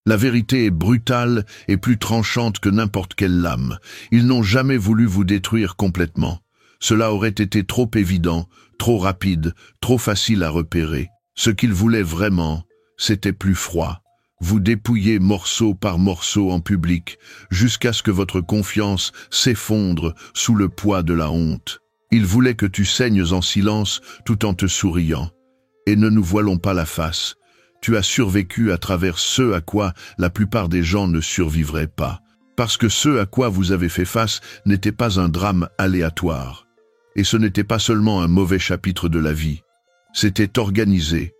La vérité est brutale et plus tranchante que n'importe quelle lame. Ils n'ont jamais voulu vous détruire complètement. Cela aurait été trop évident, trop rapide, trop facile à repérer. Ce qu'ils voulaient vraiment, c'était plus froid. Vous dépouiller morceau par morceau en public, jusqu'à ce que votre confiance s'effondre sous le poids de la honte. Ils voulaient que tu saignes en silence tout en te souriant. Et ne nous voilons pas la face. Tu as survécu à travers ce à quoi la plupart des gens ne survivraient pas. Parce que ce à quoi vous avez fait face n'était pas un drame aléatoire. Et ce n'était pas seulement un mauvais chapitre de la vie. C'était organisé.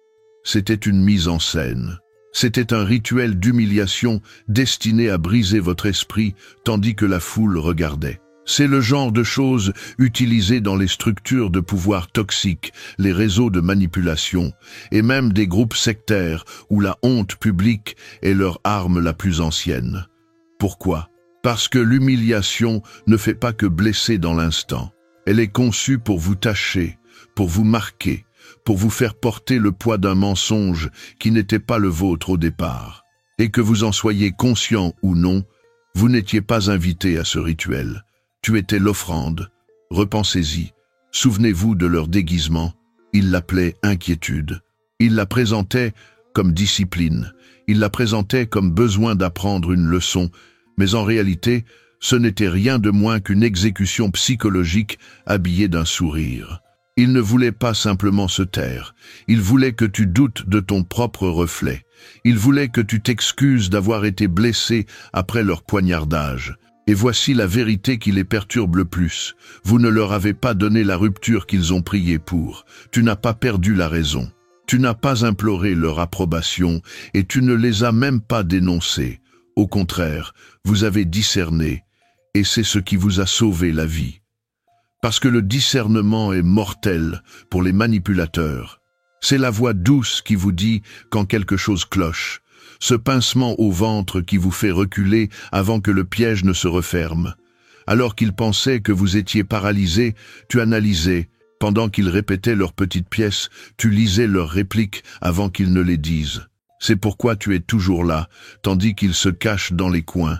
C'était une mise en scène. C'était un rituel d'humiliation destiné à briser votre esprit tandis que la foule regardait. C'est le genre de choses utilisées dans les structures de pouvoir toxiques, les réseaux de manipulation, et même des groupes sectaires où la honte publique est leur arme la plus ancienne. Pourquoi? Parce que l'humiliation ne fait pas que blesser dans l'instant. Elle est conçue pour vous tacher, pour vous marquer, pour vous faire porter le poids d'un mensonge qui n'était pas le vôtre au départ. Et que vous en soyez conscient ou non, vous n'étiez pas invité à ce rituel. Tu étais l'offrande. Repensez-y. Souvenez-vous de leur déguisement. Ils l'appelaient inquiétude. Ils la présentaient comme discipline. Ils la présentaient comme besoin d'apprendre une leçon. Mais en réalité, ce n'était rien de moins qu'une exécution psychologique habillée d'un sourire. Ils ne voulaient pas simplement se taire. Ils voulaient que tu doutes de ton propre reflet. Ils voulaient que tu t'excuses d'avoir été blessé après leur poignardage. Et voici la vérité qui les perturbe le plus. Vous ne leur avez pas donné la rupture qu'ils ont prié pour. Tu n'as pas perdu la raison. Tu n'as pas imploré leur approbation et tu ne les as même pas dénoncés. Au contraire, vous avez discerné et c'est ce qui vous a sauvé la vie. Parce que le discernement est mortel pour les manipulateurs. C'est la voix douce qui vous dit quand quelque chose cloche. Ce pincement au ventre qui vous fait reculer avant que le piège ne se referme. Alors qu'ils pensaient que vous étiez paralysé, tu analysais. Pendant qu'ils répétaient leurs petites pièces, tu lisais leurs répliques avant qu'ils ne les disent. C'est pourquoi tu es toujours là, tandis qu'ils se cachent dans les coins,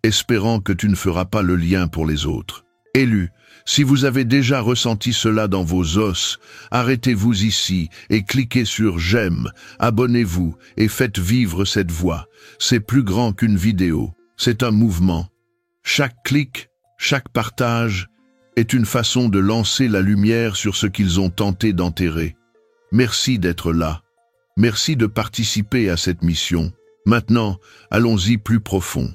espérant que tu ne feras pas le lien pour les autres. Élus, si vous avez déjà ressenti cela dans vos os, arrêtez-vous ici et cliquez sur « J'aime », abonnez-vous et faites vivre cette voix. C'est plus grand qu'une vidéo, c'est un mouvement. Chaque clic, chaque partage est une façon de lancer la lumière sur ce qu'ils ont tenté d'enterrer. Merci d'être là. Merci de participer à cette mission. Maintenant, allons-y plus profond.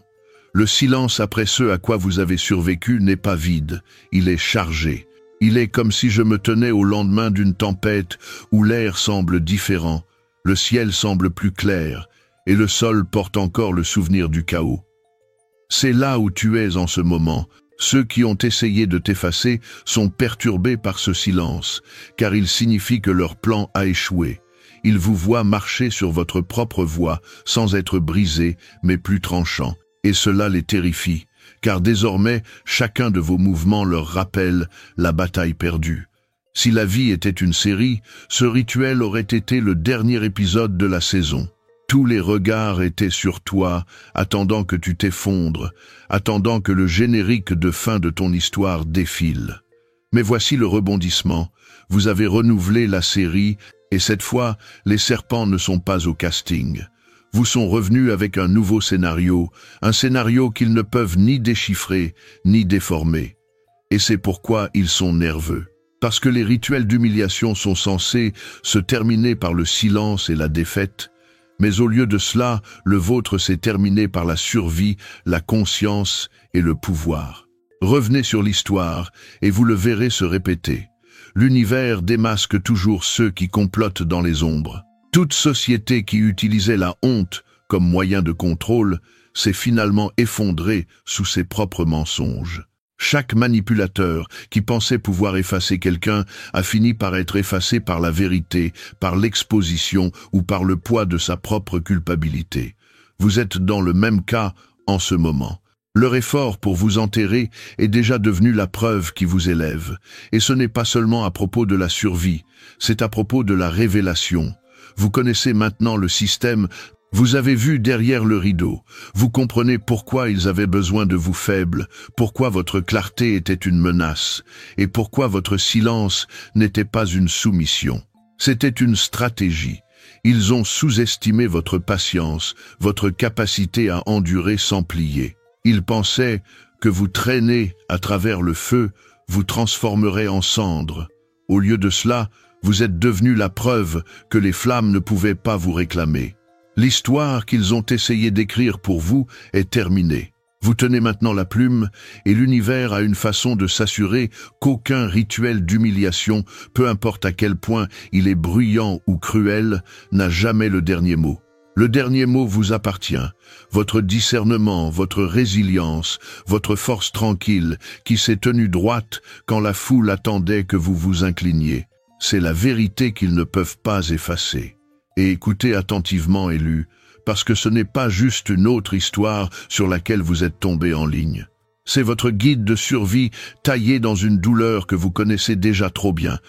Le silence après ce à quoi vous avez survécu n'est pas vide, il est chargé. Il est comme si je me tenais au lendemain d'une tempête où l'air semble différent, le ciel semble plus clair et le sol porte encore le souvenir du chaos. C'est là où tu es en ce moment. Ceux qui ont essayé de t'effacer sont perturbés par ce silence, car il signifie que leur plan a échoué. Ils vous voient marcher sur votre propre voie sans être brisés, mais plus tranchants. Et cela les terrifie, car désormais, chacun de vos mouvements leur rappelle la bataille perdue. Si la vie était une série, ce rituel aurait été le dernier épisode de la saison. Tous les regards étaient sur toi, attendant que tu t'effondres, attendant que le générique de fin de ton histoire défile. Mais voici le rebondissement. Vous avez renouvelé la série, et cette fois, les serpents ne sont pas au casting. Vous sont revenus avec un nouveau scénario, un scénario qu'ils ne peuvent ni déchiffrer, ni déformer. Et c'est pourquoi ils sont nerveux. Parce que les rituels d'humiliation sont censés se terminer par le silence et la défaite, mais au lieu de cela, le vôtre s'est terminé par la survie, la conscience et le pouvoir. Revenez sur l'histoire et vous le verrez se répéter. L'univers démasque toujours ceux qui complotent dans les ombres. Toute société qui utilisait la honte comme moyen de contrôle s'est finalement effondrée sous ses propres mensonges. Chaque manipulateur qui pensait pouvoir effacer quelqu'un a fini par être effacé par la vérité, par l'exposition ou par le poids de sa propre culpabilité. Vous êtes dans le même cas en ce moment. Leur effort pour vous enterrer est déjà devenu la preuve qui vous élève. Et ce n'est pas seulement à propos de la survie, c'est à propos de la révélation. Vous connaissez maintenant le système Vous avez vu derrière le rideau, vous comprenez pourquoi ils avaient besoin de vous faibles, pourquoi votre clarté était une menace, et pourquoi votre silence n'était pas une soumission. C'était une stratégie. Ils ont sous-estimé votre patience, votre capacité à endurer sans plier. Ils pensaient que vous traînez à travers le feu, vous transformerez en cendres. Au lieu de cela, vous êtes devenu la preuve que les flammes ne pouvaient pas vous réclamer. L'histoire qu'ils ont essayé d'écrire pour vous est terminée. Vous tenez maintenant la plume, et l'univers a une façon de s'assurer qu'aucun rituel d'humiliation, peu importe à quel point il est bruyant ou cruel, n'a jamais le dernier mot. Le dernier mot vous appartient. Votre discernement, votre résilience, votre force tranquille, qui s'est tenue droite quand la foule attendait que vous vous incliniez. C'est la vérité qu'ils ne peuvent pas effacer. Et écoutez attentivement, élus, parce que ce n'est pas juste une autre histoire sur laquelle vous êtes tombé en ligne. C'est votre guide de survie taillé dans une douleur que vous connaissez déjà trop bien.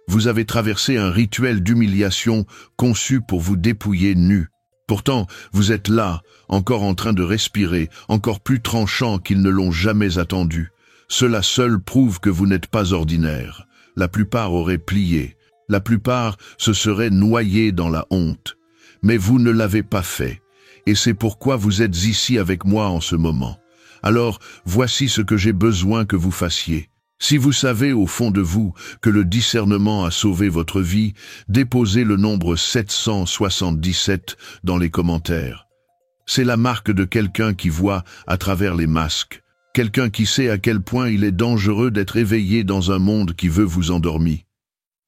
Vous avez traversé un rituel d'humiliation conçu pour vous dépouiller nu. Pourtant, vous êtes là, encore en train de respirer, encore plus tranchant qu'ils ne l'ont jamais attendu. Cela seul prouve que vous n'êtes pas ordinaire. La plupart auraient plié. La plupart se seraient noyés dans la honte. Mais vous ne l'avez pas fait. Et c'est pourquoi vous êtes ici avec moi en ce moment. Alors, voici ce que j'ai besoin que vous fassiez. Si vous savez au fond de vous que le discernement a sauvé votre vie, déposez le nombre 777 dans les commentaires. C'est la marque de quelqu'un qui voit à travers les masques. Quelqu'un qui sait à quel point il est dangereux d'être éveillé dans un monde qui veut vous endormir.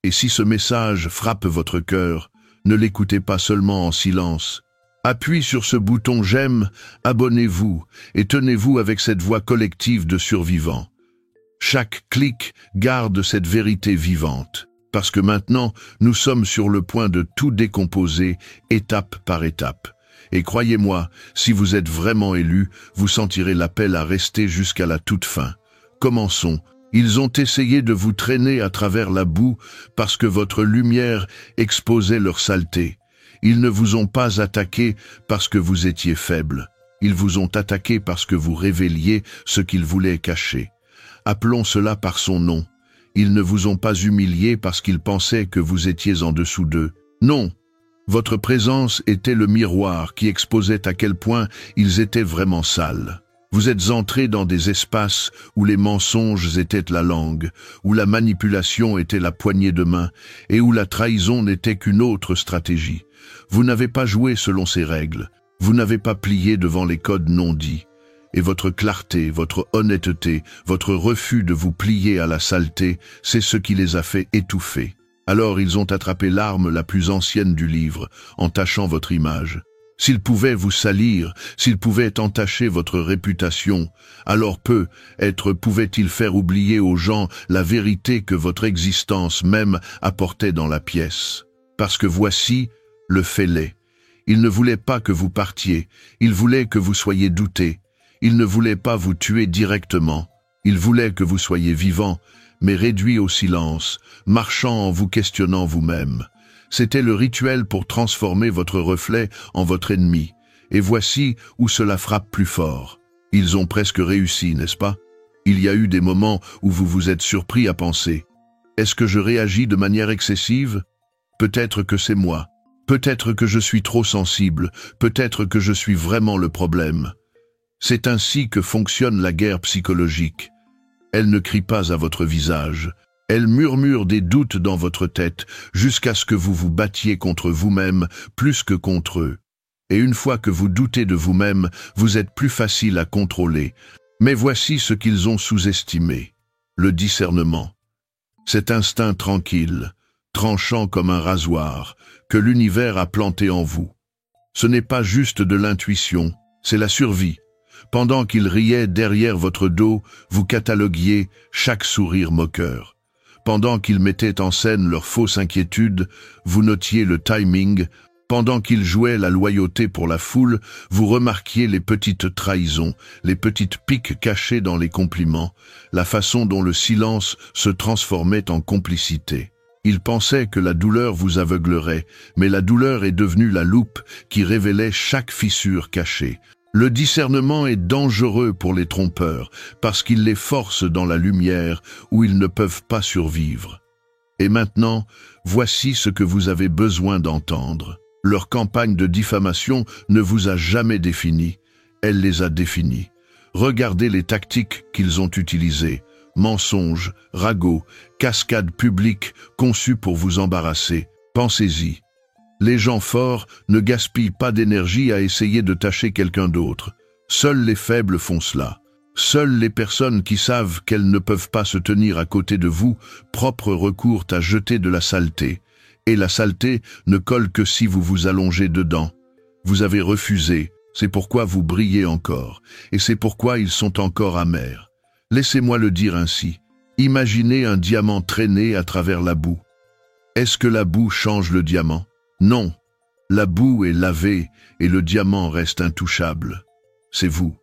Et si ce message frappe votre cœur, ne l'écoutez pas seulement en silence. Appuyez sur ce bouton j'aime, abonnez-vous et tenez-vous avec cette voix collective de survivants. Chaque clic garde cette vérité vivante, parce que maintenant nous sommes sur le point de tout décomposer étape par étape. Et croyez-moi, si vous êtes vraiment élu, vous sentirez l'appel à rester jusqu'à la toute fin. Commençons. Ils ont essayé de vous traîner à travers la boue parce que votre lumière exposait leur saleté. Ils ne vous ont pas attaqué parce que vous étiez faible. Ils vous ont attaqué parce que vous révéliez ce qu'ils voulaient cacher. Appelons cela par son nom. Ils ne vous ont pas humilié parce qu'ils pensaient que vous étiez en dessous d'eux. Non, votre présence était le miroir qui exposait à quel point ils étaient vraiment sales. Vous êtes entrés dans des espaces où les mensonges étaient la langue, où la manipulation était la poignée de main, et où la trahison n'était qu'une autre stratégie. Vous n'avez pas joué selon ces règles, vous n'avez pas plié devant les codes non dits. Et votre clarté, votre honnêteté, votre refus de vous plier à la saleté, c'est ce qui les a fait étouffer. Alors ils ont attrapé l'arme la plus ancienne du livre, en tachant votre image. S'ils pouvaient vous salir, s'ils pouvaient entacher votre réputation, alors peut-être pouvaient-ils faire oublier aux gens la vérité que votre existence même apportait dans la pièce. Parce que voici le fait-là. Ils ne voulaient pas que vous partiez, ils voulaient que vous soyez doutés. Ils ne voulaient pas vous tuer directement, ils voulaient que vous soyez vivant, mais réduit au silence, marchant en vous questionnant vous-même. C'était le rituel pour transformer votre reflet en votre ennemi. Et voici où cela frappe plus fort. Ils ont presque réussi, n'est-ce pas? Il y a eu des moments où vous vous êtes surpris à penser « Est-ce que je réagis de manière excessive? Peut-être que c'est moi. Peut-être que je suis trop sensible. Peut-être que je suis vraiment le problème. » C'est ainsi que fonctionne la guerre psychologique. Elle ne crie pas à votre visage. Elle murmure des doutes dans votre tête jusqu'à ce que vous vous battiez contre vous-même plus que contre eux. Et une fois que vous doutez de vous-même, vous êtes plus facile à contrôler. Mais voici ce qu'ils ont sous-estimé. Le discernement. Cet instinct tranquille, tranchant comme un rasoir, que l'univers a planté en vous. Ce n'est pas juste de l'intuition, c'est la survie. Pendant qu'ils riaient derrière votre dos, vous cataloguiez chaque sourire moqueur. Pendant qu'ils mettaient en scène leur fausse inquiétude, vous notiez le timing. Pendant qu'ils jouaient la loyauté pour la foule, vous remarquiez les petites trahisons, les petites piques cachées dans les compliments, la façon dont le silence se transformait en complicité. Ils pensaient que la douleur vous aveuglerait, mais la douleur est devenue la loupe qui révélait chaque fissure cachée. Le discernement est dangereux pour les trompeurs, parce qu'il les force dans la lumière où ils ne peuvent pas survivre. Et maintenant, voici ce que vous avez besoin d'entendre. Leur campagne de diffamation ne vous a jamais défini, elle les a définis. Regardez les tactiques qu'ils ont utilisées. Mensonges, ragots, cascades publiques conçues pour vous embarrasser. Pensez-y. Les gens forts ne gaspillent pas d'énergie à essayer de tâcher quelqu'un d'autre. Seuls les faibles font cela. Seules les personnes qui savent qu'elles ne peuvent pas se tenir à côté de vous, propres recourent à jeter de la saleté. Et la saleté ne colle que si vous vous allongez dedans. Vous avez refusé, c'est pourquoi vous brillez encore, et c'est pourquoi ils sont encore amers. Laissez-moi le dire ainsi. Imaginez un diamant traîné à travers la boue. Est-ce que la boue change le diamant? Non. La boue est lavée et le diamant reste intouchable. C'est vous.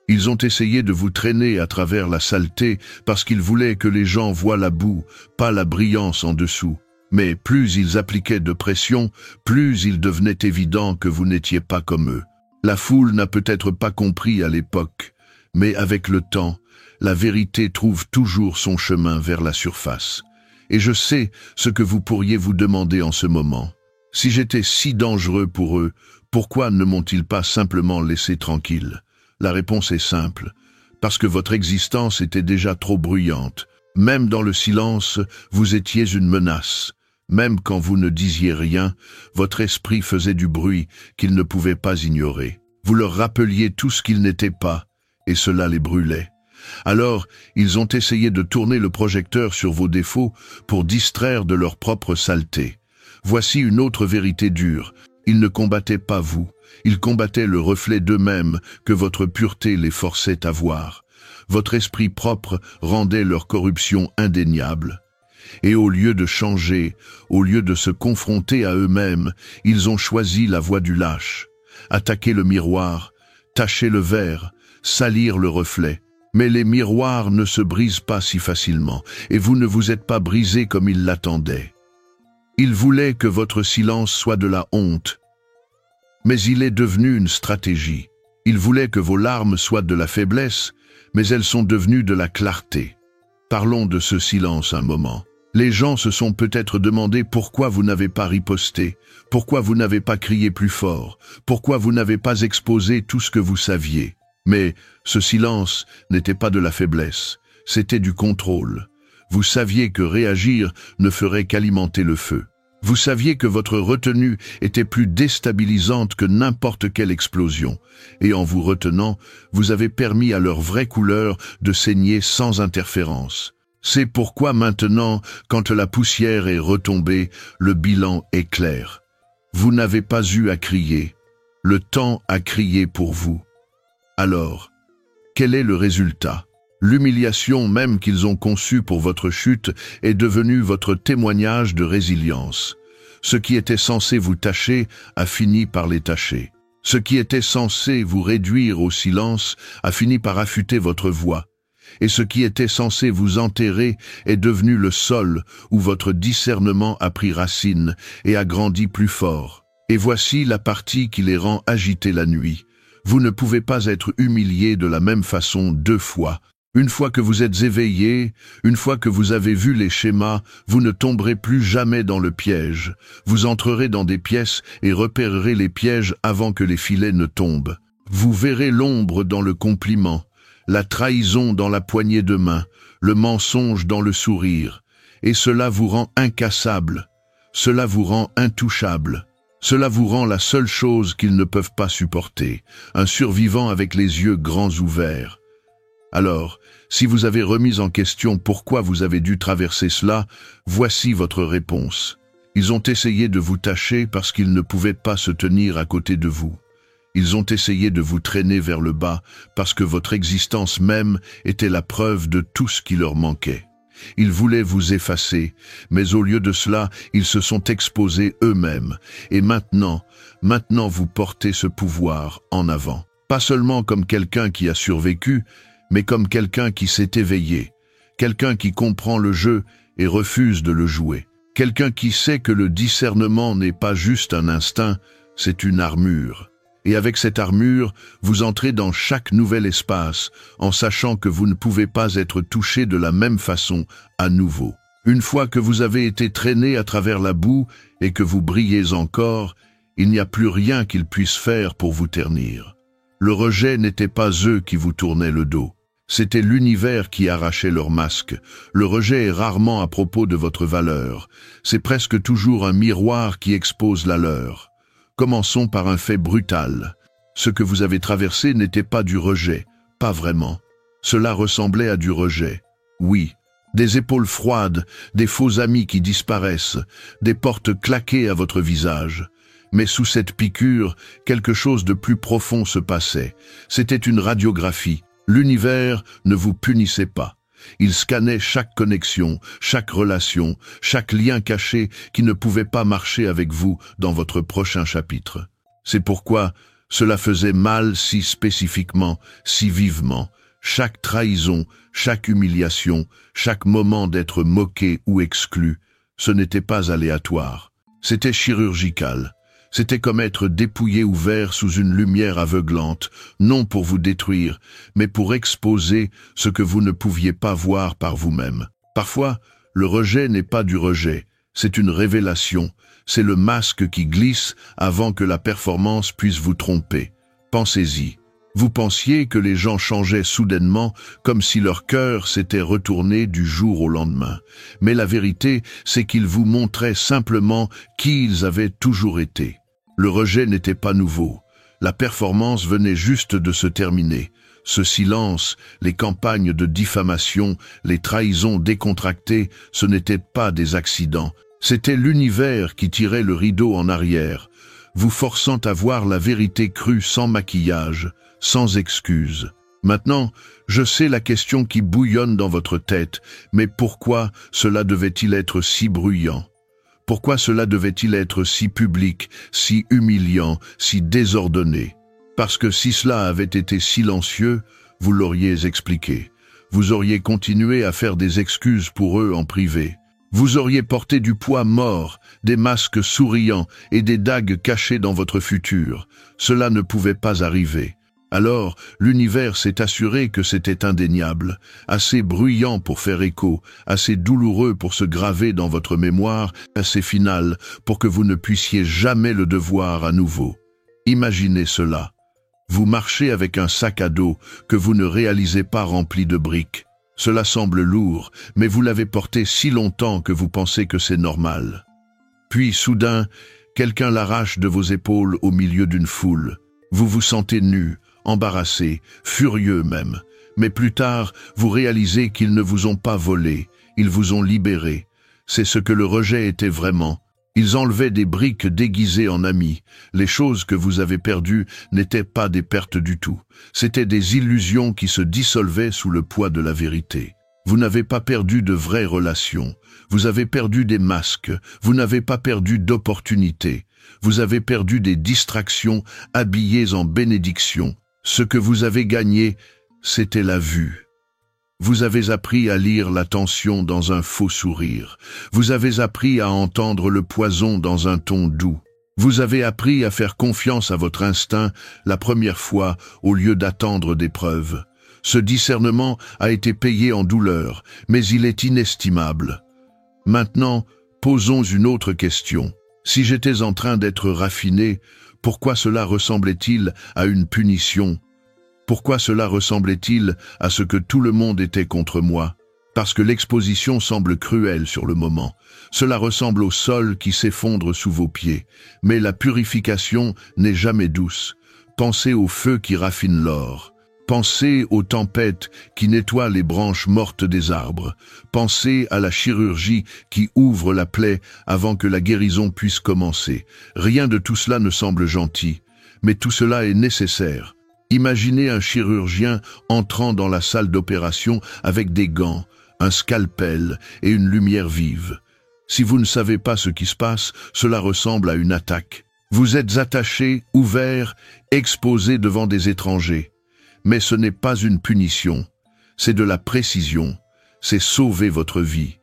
Ils ont essayé de vous traîner à travers la saleté parce qu'ils voulaient que les gens voient la boue, pas la brillance en dessous. Mais plus ils appliquaient de pression, plus il devenait évident que vous n'étiez pas comme eux. La foule n'a peut-être pas compris à l'époque, mais avec le temps, la vérité trouve toujours son chemin vers la surface. Et je sais ce que vous pourriez vous demander en ce moment. Si j'étais si dangereux pour eux, pourquoi ne m'ont-ils pas simplement laissé tranquille? La réponse est simple. Parce que votre existence était déjà trop bruyante. Même dans le silence, vous étiez une menace. Même quand vous ne disiez rien, votre esprit faisait du bruit qu'ils ne pouvaient pas ignorer. Vous leur rappeliez tout ce qu'ils n'étaient pas, et cela les brûlait. Alors, ils ont essayé de tourner le projecteur sur vos défauts pour distraire de leur propre saleté. Voici une autre vérité dure. Ils ne combattaient pas vous, ils combattaient le reflet d'eux-mêmes que votre pureté les forçait à voir. Votre esprit propre rendait leur corruption indéniable. Et au lieu de changer, au lieu de se confronter à eux-mêmes, ils ont choisi la voie du lâche. Attaquer le miroir, tacher le verre, salir le reflet. Mais les miroirs ne se brisent pas si facilement, et vous ne vous êtes pas brisé comme ils l'attendaient. Ils voulaient que votre silence soit de la honte, mais il est devenu une stratégie. Ils voulaient que vos larmes soient de la faiblesse, mais elles sont devenues de la clarté. Parlons de ce silence un moment. Les gens se sont peut-être demandé pourquoi vous n'avez pas riposté, pourquoi vous n'avez pas crié plus fort, pourquoi vous n'avez pas exposé tout ce que vous saviez. Mais ce silence n'était pas de la faiblesse, c'était du contrôle. Vous saviez que réagir ne ferait qu'alimenter le feu. Vous saviez que votre retenue était plus déstabilisante que n'importe quelle explosion, et en vous retenant, vous avez permis à leur vraie couleur de saigner sans interférence. C'est pourquoi maintenant, quand la poussière est retombée, le bilan est clair. Vous n'avez pas eu à crier. Le temps a crié pour vous. Alors, quel est le résultat? L'humiliation même qu'ils ont conçue pour votre chute est devenue votre témoignage de résilience. Ce qui était censé vous tacher a fini par les tacher. Ce qui était censé vous réduire au silence a fini par affûter votre voix. Et ce qui était censé vous enterrer est devenu le sol où votre discernement a pris racine et a grandi plus fort. Et voici la partie qui les rend agités la nuit. Vous ne pouvez pas être humilié de la même façon deux fois. Une fois que vous êtes éveillé, une fois que vous avez vu les schémas, vous ne tomberez plus jamais dans le piège. Vous entrerez dans des pièces et repérerez les pièges avant que les filets ne tombent. Vous verrez l'ombre dans le compliment, la trahison dans la poignée de main, le mensonge dans le sourire. Et cela vous rend incassable, cela vous rend intouchable. Cela vous rend la seule chose qu'ils ne peuvent pas supporter, un survivant avec les yeux grands ouverts. Alors, si vous avez remis en question pourquoi vous avez dû traverser cela, voici votre réponse. Ils ont essayé de vous tacher parce qu'ils ne pouvaient pas se tenir à côté de vous. Ils ont essayé de vous traîner vers le bas parce que votre existence même était la preuve de tout ce qui leur manquait. Ils voulaient vous effacer, mais au lieu de cela, ils se sont exposés eux-mêmes. Et maintenant vous portez ce pouvoir en avant. Pas seulement comme quelqu'un qui a survécu, mais comme quelqu'un qui s'est éveillé. Quelqu'un qui comprend le jeu et refuse de le jouer. Quelqu'un qui sait que le discernement n'est pas juste un instinct, c'est une armure. Et avec cette armure, vous entrez dans chaque nouvel espace, en sachant que vous ne pouvez pas être touché de la même façon à nouveau. Une fois que vous avez été traîné à travers la boue et que vous brillez encore, il n'y a plus rien qu'ils puissent faire pour vous ternir. Le rejet n'était pas eux qui vous tournaient le dos. C'était l'univers qui arrachait leur masque. Le rejet est rarement à propos de votre valeur. C'est presque toujours un miroir qui expose la leur. Commençons par un fait brutal. Ce que vous avez traversé n'était pas du rejet, pas vraiment. Cela ressemblait à du rejet. Oui, des épaules froides, des faux amis qui disparaissent, des portes claquées à votre visage. Mais sous cette piqûre, quelque chose de plus profond se passait. C'était une radiographie. L'univers ne vous punissait pas. Il scannait chaque connexion, chaque relation, chaque lien caché qui ne pouvait pas marcher avec vous dans votre prochain chapitre. C'est pourquoi cela faisait mal si spécifiquement, si vivement. Chaque trahison, chaque humiliation, chaque moment d'être moqué ou exclu, ce n'était pas aléatoire. C'était chirurgical. C'était comme être dépouillé ou ouvert sous une lumière aveuglante, non pour vous détruire, mais pour exposer ce que vous ne pouviez pas voir par vous-même. Parfois, le rejet n'est pas du rejet, c'est une révélation, c'est le masque qui glisse avant que la performance puisse vous tromper. Pensez-y. Vous pensiez que les gens changeaient soudainement, comme si leur cœur s'était retourné du jour au lendemain. Mais la vérité, c'est qu'ils vous montraient simplement qui ils avaient toujours été. Le rejet n'était pas nouveau. La performance venait juste de se terminer. Ce silence, les campagnes de diffamation, les trahisons décontractées, ce n'étaient pas des accidents. C'était l'univers qui tirait le rideau en arrière, vous forçant à voir la vérité crue sans maquillage, sans excuse. Maintenant, je sais la question qui bouillonne dans votre tête, mais pourquoi cela devait-il être si bruyant? Pourquoi cela devait-il être si public, si humiliant, si désordonné? Parce que si cela avait été silencieux, vous l'auriez expliqué. Vous auriez continué à faire des excuses pour eux en privé. Vous auriez porté du poids mort, des masques souriants et des dagues cachées dans votre futur. Cela ne pouvait pas arriver. Alors, l'univers s'est assuré que c'était indéniable, assez bruyant pour faire écho, assez douloureux pour se graver dans votre mémoire, assez final pour que vous ne puissiez jamais le devoir à nouveau. Imaginez cela. Vous marchez avec un sac à dos que vous ne réalisez pas rempli de briques. Cela semble lourd, mais vous l'avez porté si longtemps que vous pensez que c'est normal. Puis, soudain, quelqu'un l'arrache de vos épaules au milieu d'une foule. Vous vous sentez nu, embarrassé, furieux même. Mais plus tard, vous réalisez qu'ils ne vous ont pas volé, ils vous ont libéré. C'est ce que le rejet était vraiment. Ils enlevaient des briques déguisées en amis. Les choses que vous avez perdues n'étaient pas des pertes du tout. C'étaient des illusions qui se dissolvaient sous le poids de la vérité. Vous n'avez pas perdu de vraies relations. Vous avez perdu des masques. Vous n'avez pas perdu d'opportunités. Vous avez perdu des distractions habillées en bénédictions. Ce que vous avez gagné, c'était la vue. Vous avez appris à lire l'attention dans un faux sourire. Vous avez appris à entendre le poison dans un ton doux. Vous avez appris à faire confiance à votre instinct la première fois au lieu d'attendre des preuves. Ce discernement a été payé en douleur, mais il est inestimable. Maintenant, posons une autre question. Si j'étais en train d'être raffiné, pourquoi cela ressemblait-il à une punition ? Pourquoi cela ressemblait-il à ce que tout le monde était contre moi? Parce que l'exposition semble cruelle sur le moment. Cela ressemble au sol qui s'effondre sous vos pieds. Mais la purification n'est jamais douce. Pensez au feu qui raffine l'or. Pensez aux tempêtes qui nettoient les branches mortes des arbres. Pensez à la chirurgie qui ouvre la plaie avant que la guérison puisse commencer. Rien de tout cela ne semble gentil, mais tout cela est nécessaire. Imaginez un chirurgien entrant dans la salle d'opération avec des gants, un scalpel et une lumière vive. Si vous ne savez pas ce qui se passe, cela ressemble à une attaque. Vous êtes attaché, ouvert, exposé devant des étrangers. Mais ce n'est pas une punition, c'est de la précision, c'est sauver votre vie.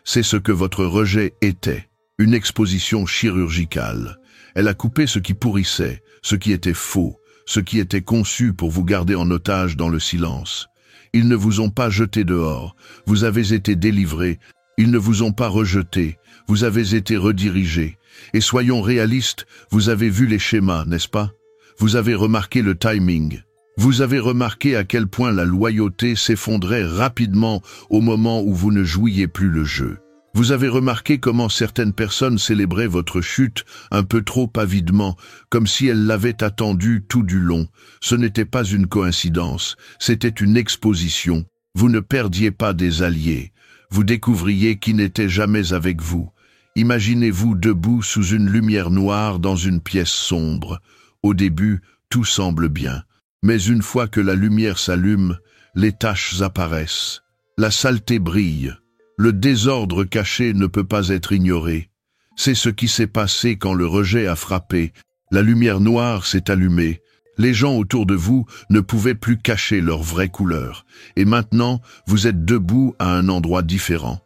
C'est ce que votre rejet était. Une exposition chirurgicale. Elle a coupé ce qui pourrissait, ce qui était faux, ce qui était conçu pour vous garder en otage dans le silence. Ils ne vous ont pas jeté dehors, vous avez été délivré. Ils ne vous ont pas rejeté, vous avez été redirigé. Et soyons réalistes, vous avez vu les schémas, n'est-ce pas? Vous avez remarqué le timing. Vous avez remarqué à quel point la loyauté s'effondrait rapidement au moment où vous ne jouiez plus le jeu. Vous avez remarqué comment certaines personnes célébraient votre chute un peu trop avidement, comme si elles l'avaient attendu tout du long. Ce n'était pas une coïncidence, c'était une exposition. Vous ne perdiez pas des alliés. Vous découvriez qui n'était jamais avec vous. Imaginez-vous debout sous une lumière noire dans une pièce sombre. Au début, tout semble bien. Mais une fois que la lumière s'allume, les taches apparaissent. La saleté brille. Le désordre caché ne peut pas être ignoré. C'est ce qui s'est passé quand le rejet a frappé. La lumière noire s'est allumée. Les gens autour de vous ne pouvaient plus cacher leur vraie couleur. Et maintenant, vous êtes debout à un endroit différent.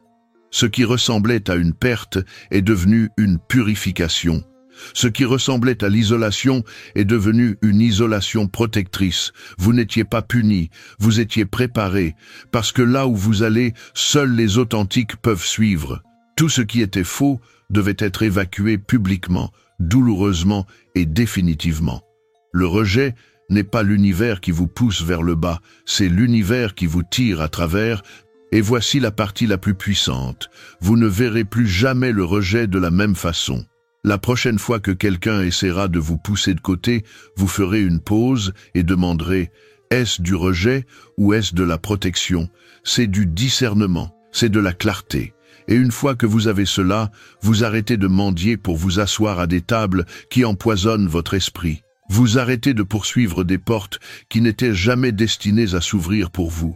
Ce qui ressemblait à une perte est devenu une purification. Ce qui ressemblait à l'isolation est devenu une isolation protectrice. Vous n'étiez pas puni, vous étiez préparé, parce que là où vous allez, seuls les authentiques peuvent suivre. Tout ce qui était faux devait être évacué publiquement, douloureusement et définitivement. Le rejet n'est pas l'univers qui vous pousse vers le bas, c'est l'univers qui vous tire à travers. Et voici la partie la plus puissante. Vous ne verrez plus jamais le rejet de la même façon. La prochaine fois que quelqu'un essaiera de vous pousser de côté, vous ferez une pause et demanderez « Est-ce du rejet ou est-ce de la protection ?» C'est du discernement, c'est de la clarté. Et une fois que vous avez cela, vous arrêtez de mendier pour vous asseoir à des tables qui empoisonnent votre esprit. Vous arrêtez de poursuivre des portes qui n'étaient jamais destinées à s'ouvrir pour vous.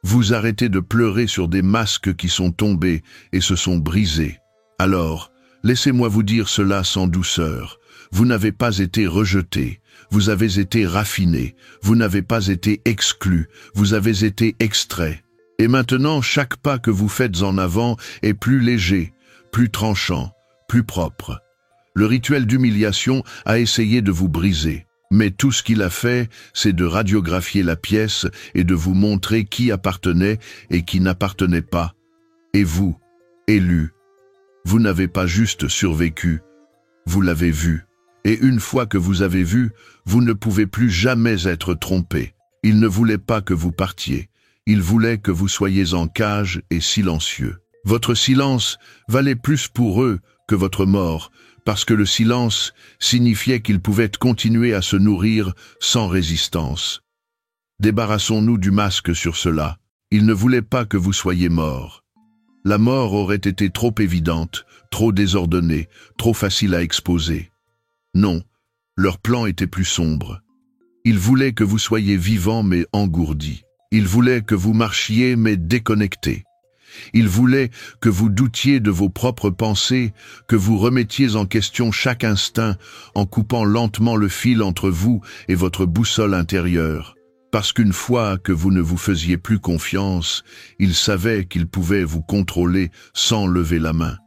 Vous arrêtez de pleurer sur des masques qui sont tombés et se sont brisés. Alors, laissez-moi vous dire cela sans douceur. Vous n'avez pas été rejeté, vous avez été raffiné, vous n'avez pas été exclu, vous avez été extrait. Et maintenant, chaque pas que vous faites en avant est plus léger, plus tranchant, plus propre. Le rituel d'humiliation a essayé de vous briser. Mais tout ce qu'il a fait, c'est de radiographier la pièce et de vous montrer qui appartenait et qui n'appartenait pas. Et vous, élu, vous n'avez pas juste survécu, vous l'avez vu. Et une fois que vous avez vu, vous ne pouvez plus jamais être trompé. Il ne voulait pas que vous partiez. Il voulait que vous soyez en cage et silencieux. Votre silence valait plus pour eux que votre mort, parce que le silence signifiait qu'ils pouvaient continuer à se nourrir sans résistance. Débarrassons-nous du masque sur cela. Ils ne voulaient pas que vous soyez mort. La mort aurait été trop évidente, trop désordonnée, trop facile à exposer. Non, leur plan était plus sombre. Ils voulaient que vous soyez vivant mais engourdi. Ils voulaient que vous marchiez mais déconnecté. Ils voulaient que vous doutiez de vos propres pensées, que vous remettiez en question chaque instinct en coupant lentement le fil entre vous et votre boussole intérieure. Parce qu'une fois que vous ne vous faisiez plus confiance, ils savaient qu'ils pouvaient vous contrôler sans lever la main.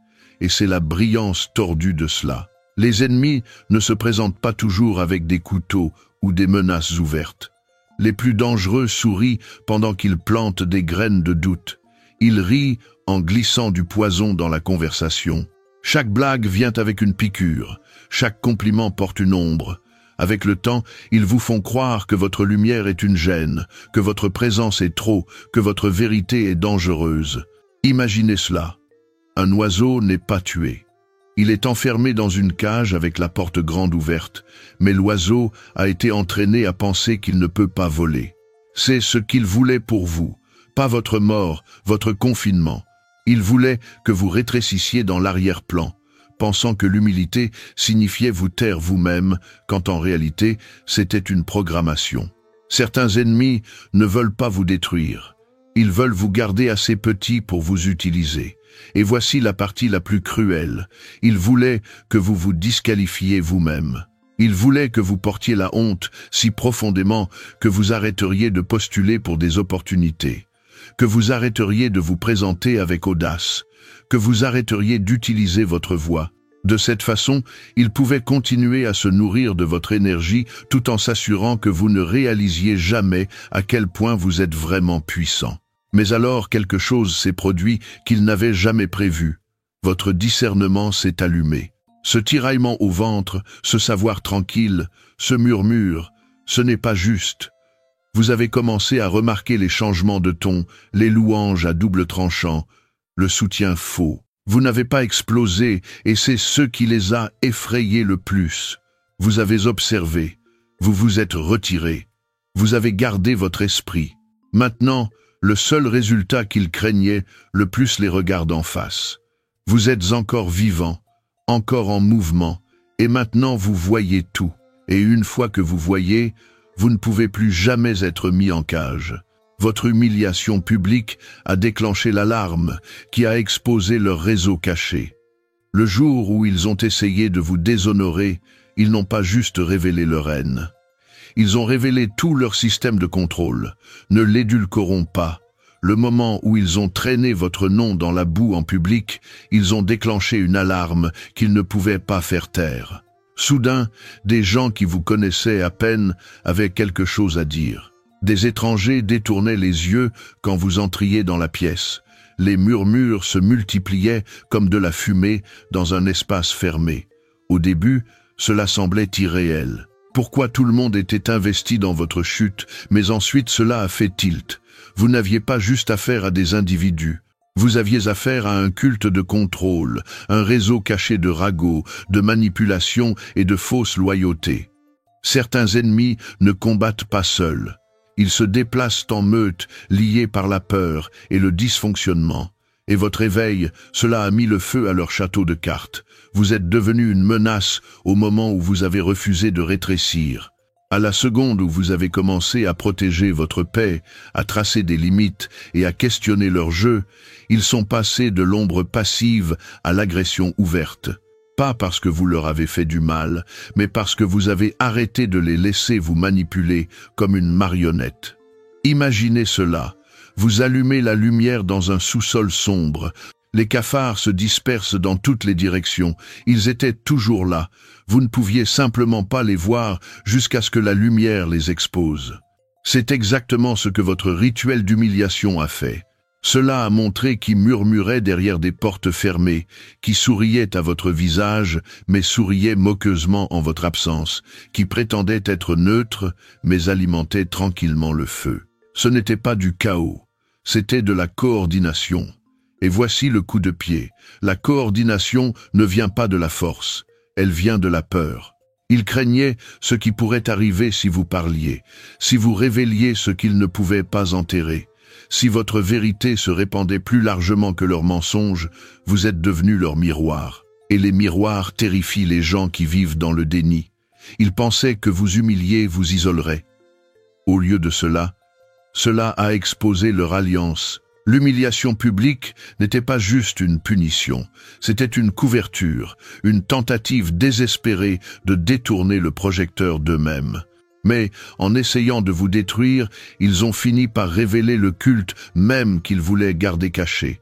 Et c'est la brillance tordue de cela. Les ennemis ne se présentent pas toujours avec des couteaux ou des menaces ouvertes. Les plus dangereux sourient pendant qu'ils plantent des graines de doute. Ils rient en glissant du poison dans la conversation. Chaque blague vient avec une piqûre, chaque compliment porte une ombre. Avec le temps, ils vous font croire que votre lumière est une gêne, que votre présence est trop, que votre vérité est dangereuse. Imaginez cela. Un oiseau n'est pas tué. Il est enfermé dans une cage avec la porte grande ouverte, mais l'oiseau a été entraîné à penser qu'il ne peut pas voler. C'est ce qu'il voulait pour vous, pas votre mort, votre confinement. Il voulait que vous rétrécissiez dans l'arrière-plan, pensant que l'humilité signifiait vous taire vous-même, quand en réalité, c'était une programmation. Certains ennemis ne veulent pas vous détruire. Ils veulent vous garder assez petit pour vous utiliser. Et voici la partie la plus cruelle. Ils voulaient que vous vous disqualifiez vous-même. Ils voulaient que vous portiez la honte si profondément que vous arrêteriez de postuler pour des opportunités, que vous arrêteriez de vous présenter avec audace, que vous arrêteriez d'utiliser votre voix. De cette façon, il pouvait continuer à se nourrir de votre énergie tout en s'assurant que vous ne réalisiez jamais à quel point vous êtes vraiment puissant. Mais alors quelque chose s'est produit qu'il n'avait jamais prévu. Votre discernement s'est allumé. Ce tiraillement au ventre, ce savoir tranquille, ce murmure, ce n'est pas juste. Vous avez commencé à remarquer les changements de ton, les louanges à double tranchant, le soutien faux. Vous n'avez pas explosé et c'est ce qui les a effrayés le plus. Vous avez observé, vous vous êtes retiré, vous avez gardé votre esprit. Maintenant, le seul résultat qu'ils craignaient le plus les regarde en face. Vous êtes encore vivant, encore en mouvement, et maintenant vous voyez tout. Et une fois que vous voyez, vous ne pouvez plus jamais être mis en cage. Votre humiliation publique a déclenché l'alarme qui a exposé leur réseau caché. Le jour où ils ont essayé de vous déshonorer, ils n'ont pas juste révélé leur haine. Ils ont révélé tout leur système de contrôle. Ne l'édulcorons pas. Le moment où ils ont traîné votre nom dans la boue en public, ils ont déclenché une alarme qu'ils ne pouvaient pas faire taire. Soudain, des gens qui vous connaissaient à peine avaient quelque chose à dire. Des étrangers détournaient les yeux quand vous entriez dans la pièce. Les murmures se multipliaient comme de la fumée dans un espace fermé. Au début, cela semblait irréel. Pourquoi tout le monde était investi dans votre chute, mais ensuite cela a fait tilt. Vous n'aviez pas juste affaire à des individus. Vous aviez affaire à un culte de contrôle, un réseau caché de ragots, de manipulation et de fausse loyauté. Certains ennemis ne combattent pas seuls. Ils se déplacent en meute, liés par la peur et le dysfonctionnement. Et votre éveil, cela a mis le feu à leur château de cartes. Vous êtes devenu une menace au moment où vous avez refusé de rétrécir. À la seconde où vous avez commencé à protéger votre paix, à tracer des limites et à questionner leur jeu, ils sont passés de l'ombre passive à l'agression ouverte. Pas parce que vous leur avez fait du mal, mais parce que vous avez arrêté de les laisser vous manipuler comme une marionnette. Imaginez cela. Vous allumez la lumière dans un sous-sol sombre. Les cafards se dispersent dans toutes les directions. Ils étaient toujours là. Vous ne pouviez simplement pas les voir jusqu'à ce que la lumière les expose. C'est exactement ce que votre rituel d'humiliation a fait. Cela a montré qui murmurait derrière des portes fermées, qui souriait à votre visage, mais souriait moqueusement en votre absence, qui prétendait être neutre, mais alimentait tranquillement le feu. Ce n'était pas du chaos, c'était de la coordination. Et voici le coup de pied. La coordination ne vient pas de la force, elle vient de la peur. Ils craignaient ce qui pourrait arriver si vous parliez, si vous révéliez ce qu'ils ne pouvaient pas enterrer. Si votre vérité se répandait plus largement que leurs mensonges, vous êtes devenu leur miroir. Et les miroirs terrifient les gens qui vivent dans le déni. Ils pensaient que vous humilier vous isolerait. Au lieu de cela a exposé leur alliance. L'humiliation publique n'était pas juste une punition, c'était une couverture, une tentative désespérée de détourner le projecteur d'eux-mêmes. Mais, en essayant de vous détruire, ils ont fini par révéler le culte même qu'ils voulaient garder caché.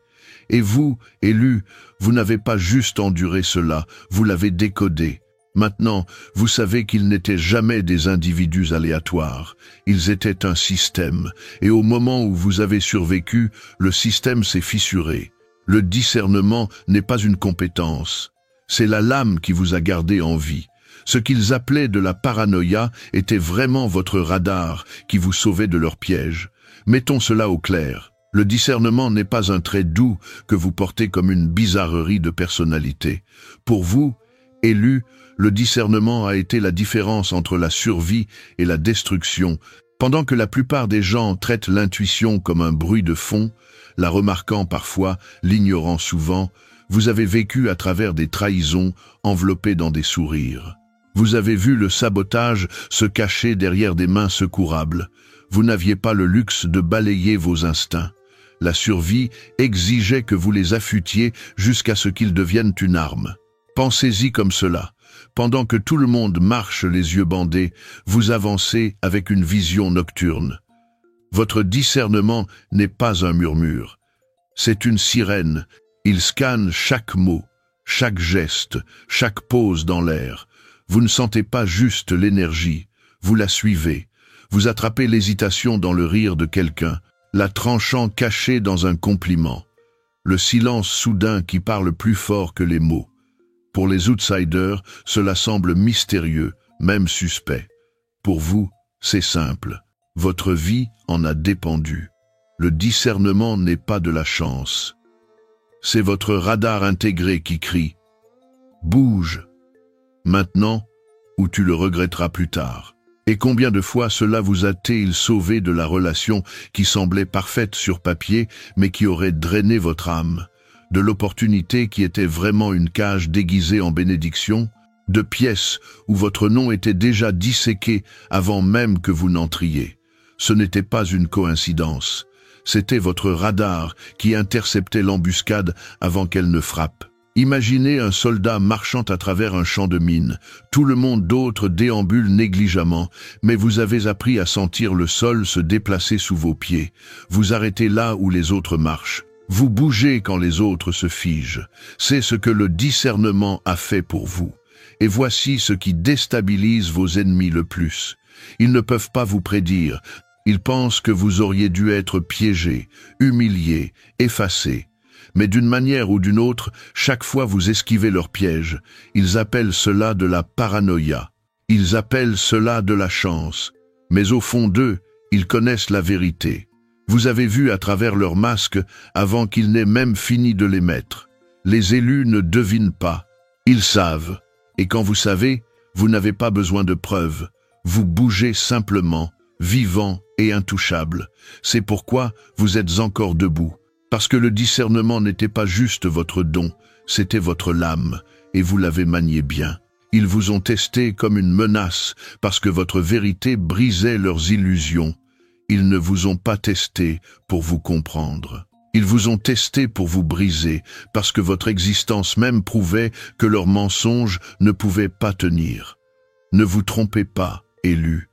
Et vous, élus, vous n'avez pas juste enduré cela, vous l'avez décodé. Maintenant, vous savez qu'ils n'étaient jamais des individus aléatoires. Ils étaient un système, et au moment où vous avez survécu, le système s'est fissuré. Le discernement n'est pas une compétence. C'est la lame qui vous a gardé en vie. Ce qu'ils appelaient de la paranoïa était vraiment votre radar qui vous sauvait de leurs pièges. Mettons cela au clair. Le discernement n'est pas un trait doux que vous portez comme une bizarrerie de personnalité. Pour vous, élus, le discernement a été la différence entre la survie et la destruction. Pendant que la plupart des gens traitent l'intuition comme un bruit de fond, la remarquant parfois, l'ignorant souvent, vous avez vécu à travers des trahisons enveloppées dans des sourires. Vous avez vu le sabotage se cacher derrière des mains secourables. Vous n'aviez pas le luxe de balayer vos instincts. La survie exigeait que vous les affûtiez jusqu'à ce qu'ils deviennent une arme. Pensez-y comme cela. Pendant que tout le monde marche les yeux bandés, vous avancez avec une vision nocturne. Votre discernement n'est pas un murmure. C'est une sirène Ils scannent chaque mot, chaque geste, chaque pose dans l'air. Vous ne sentez pas juste l'énergie, vous la suivez. Vous attrapez l'hésitation dans le rire de quelqu'un, la tranchant cachée dans un compliment. Le silence soudain qui parle plus fort que les mots. Pour les outsiders, cela semble mystérieux, même suspect. Pour vous, c'est simple. Votre vie en a dépendu. Le discernement n'est pas de la chance. C'est votre radar intégré qui crie « Bouge !» maintenant, ou tu le regretteras plus tard. Et combien de fois cela vous a-t-il sauvé de la relation qui semblait parfaite sur papier, mais qui aurait drainé votre âme, de l'opportunité qui était vraiment une cage déguisée en bénédiction, de pièces où votre nom était déjà disséqué avant même que vous n'entriez. Ce n'était pas une coïncidence, c'était votre radar qui interceptait l'embuscade avant qu'elle ne frappe. Imaginez un soldat marchant à travers un champ de mines. Tout le monde d'autres déambule négligemment, mais vous avez appris à sentir le sol se déplacer sous vos pieds. Vous arrêtez là où les autres marchent. Vous bougez quand les autres se figent. C'est ce que le discernement a fait pour vous. Et voici ce qui déstabilise vos ennemis le plus. Ils ne peuvent pas vous prédire. Ils pensent que vous auriez dû être piégé, humilié, effacé. Mais d'une manière ou d'une autre, chaque fois vous esquivez leur piège. Ils appellent cela de la paranoïa. Ils appellent cela de la chance. Mais au fond d'eux, ils connaissent la vérité. Vous avez vu à travers leurs masques avant qu'ils n'aient même fini de les mettre. Les élus ne devinent pas. Ils savent. Et quand vous savez, vous n'avez pas besoin de preuves. Vous bougez simplement, vivant et intouchable. C'est pourquoi vous êtes encore debout. Parce que le discernement n'était pas juste votre don, c'était votre lame, et vous l'avez manié bien. Ils vous ont testé comme une menace, parce que votre vérité brisait leurs illusions. Ils ne vous ont pas testé pour vous comprendre. Ils vous ont testé pour vous briser, parce que votre existence même prouvait que leurs mensonges ne pouvaient pas tenir. Ne vous trompez pas, élus.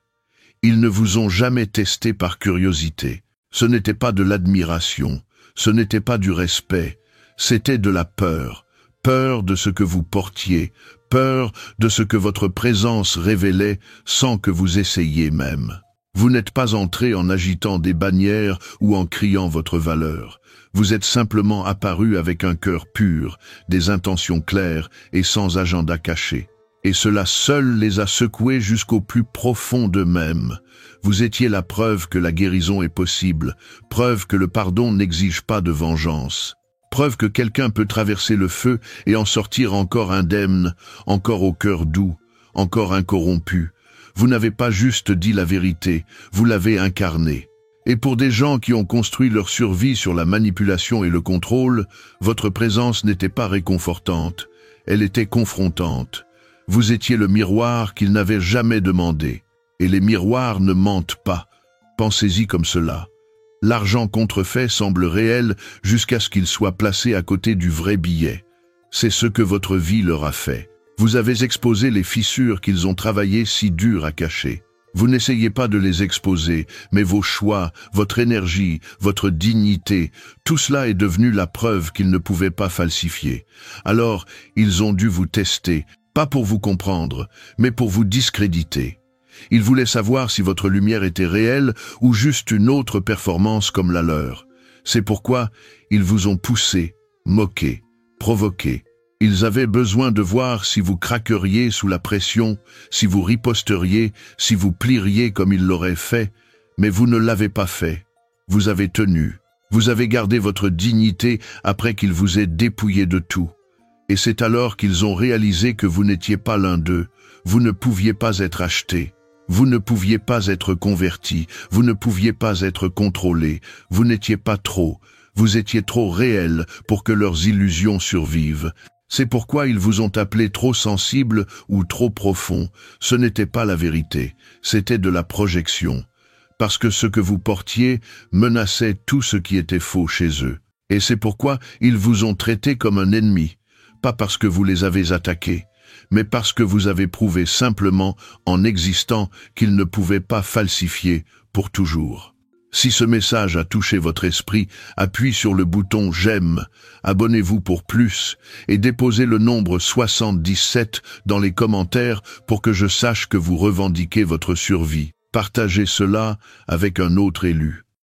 Ils ne vous ont jamais testé par curiosité. Ce n'était pas de l'admiration. Ce n'était pas du respect, c'était de la peur. Peur de ce que vous portiez, peur de ce que votre présence révélait sans que vous essayiez même. Vous n'êtes pas entré en agitant des bannières ou en criant votre valeur. Vous êtes simplement apparu avec un cœur pur, des intentions claires et sans agenda caché. Et cela seul les a secoués jusqu'au plus profond d'eux-mêmes. Vous étiez la preuve que la guérison est possible, preuve que le pardon n'exige pas de vengeance, preuve que quelqu'un peut traverser le feu et en sortir encore indemne, encore au cœur doux, encore incorrompu. Vous n'avez pas juste dit la vérité, vous l'avez incarnée. Et pour des gens qui ont construit leur survie sur la manipulation et le contrôle, votre présence n'était pas réconfortante, elle était confrontante. Vous étiez le miroir qu'ils n'avaient jamais demandé. Et les miroirs ne mentent pas. Pensez-y comme cela. L'argent contrefait semble réel jusqu'à ce qu'il soit placé à côté du vrai billet. C'est ce que votre vie leur a fait. Vous avez exposé les fissures qu'ils ont travaillé si dur à cacher. Vous n'essayez pas de les exposer, mais vos choix, votre énergie, votre dignité, tout cela est devenu la preuve qu'ils ne pouvaient pas falsifier. Alors, ils ont dû vous tester, pas pour vous comprendre, mais pour vous discréditer. Ils voulaient savoir si votre lumière était réelle ou juste une autre performance comme la leur. C'est pourquoi ils vous ont poussé, moqué, provoqué. Ils avaient besoin de voir si vous craqueriez sous la pression, si vous riposteriez, si vous plieriez comme ils l'auraient fait, mais vous ne l'avez pas fait. Vous avez tenu. Vous avez gardé votre dignité après qu'ils vous aient dépouillé de tout. Et c'est alors qu'ils ont réalisé que vous n'étiez pas l'un d'eux. Vous ne pouviez pas être acheté. Vous ne pouviez pas être converti, vous ne pouviez pas être contrôlé, vous n'étiez pas trop, vous étiez trop réel pour que leurs illusions survivent. C'est pourquoi ils vous ont appelé trop sensible ou trop profond. Ce n'était pas la vérité, c'était de la projection. Parce que ce que vous portiez menaçait tout ce qui était faux chez eux. Et c'est pourquoi ils vous ont traité comme un ennemi, pas parce que vous les avez attaqués, mais parce que vous avez prouvé simplement, en existant, qu'ils ne pouvaient pas falsifier pour toujours. Si ce message a touché votre esprit, appuyez sur le bouton j'aime, abonnez-vous pour plus et déposez le nombre 77 dans les commentaires pour que je sache que vous revendiquez votre survie. Partagez cela avec un autre élu.